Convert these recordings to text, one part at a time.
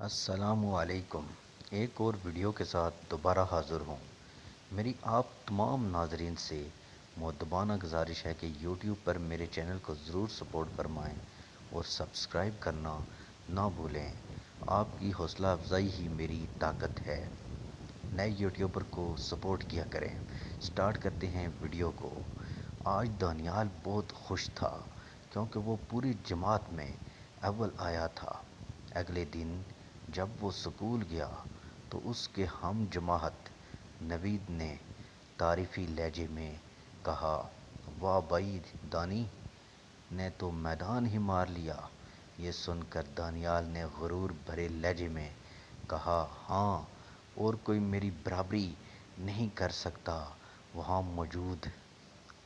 السلام علیکم۔ ایک اور ویڈیو کے ساتھ دوبارہ حاضر ہوں۔ میری آپ تمام ناظرین سے مؤدبانہ گزارش ہے کہ یوٹیوب پر میرے چینل کو ضرور سپورٹ فرمائیں اور سبسکرائب کرنا نہ بھولیں۔ آپ کی حوصلہ افزائی ہی میری طاقت ہے۔ نئے یوٹیوبر کو سپورٹ کیا کریں۔ سٹارٹ کرتے ہیں ویڈیو کو۔ آج دانیال بہت خوش تھا کیونکہ وہ پوری جماعت میں اول آیا تھا۔ اگلے دن جب وہ سکول گیا تو اس کے ہم جماعت نوید نے تعریفی لہجے میں کہا، واہ بھائی، دانی نے تو میدان ہی مار لیا۔ یہ سن کر دانیال نے غرور بھرے لہجے میں کہا، ہاں، اور کوئی میری برابری نہیں کر سکتا۔ وہاں موجود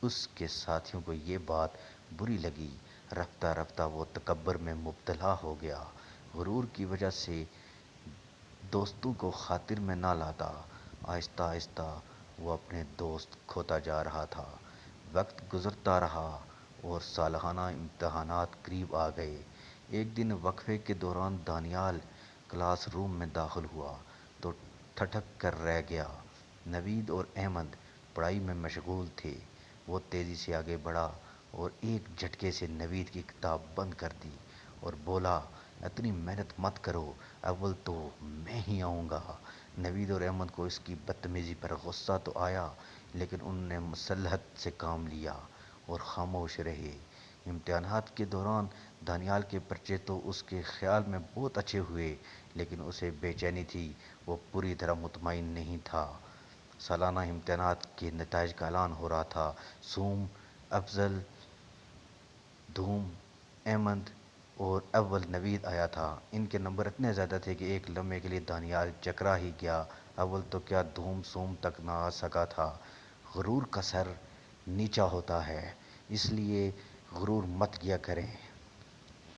اس کے ساتھیوں کو یہ بات بری لگی۔ رفتہ رفتہ وہ تکبر میں مبتلا ہو گیا۔ غرور کی وجہ سے دوستوں کو خاطر میں نہ لاتا۔ آہستہ آہستہ وہ اپنے دوست کھوتا جا رہا تھا۔ وقت گزرتا رہا اور سالانہ امتحانات قریب آ گئے۔ ایک دن وقفے کے دوران دانیال کلاس روم میں داخل ہوا تو ٹھٹک کر رہ گیا۔ نوید اور احمد پڑھائی میں مشغول تھے۔ وہ تیزی سے آگے بڑھا اور ایک جھٹکے سے نوید کی کتاب بند کر دی اور بولا، اتنی محنت مت کرو، اول تو میں ہی آؤں گا۔ نوید اور احمد کو اس کی بدتمیزی پر غصہ تو آیا، لیکن انہوں نے مصلحت سے کام لیا اور خاموش رہے۔ امتحانات کے دوران دانیال کے پرچے تو اس کے خیال میں بہت اچھے ہوئے، لیکن اسے بے چینی تھی۔ وہ پوری طرح مطمئن نہیں تھا۔ سالانہ امتحانات کے نتائج کا اعلان ہو رہا تھا۔ سوم، افضل، دھوم، احمد اور اول نوید آیا تھا۔ ان کے نمبر اتنے زیادہ تھے کہ ایک لمحے کے لیے دانیال چکرا ہی گیا۔ اول تو کیا، دھوم سوم تک نہ آ سکا تھا۔ غرور کا سر نیچا ہوتا ہے، اس لیے غرور مت کیا کریں۔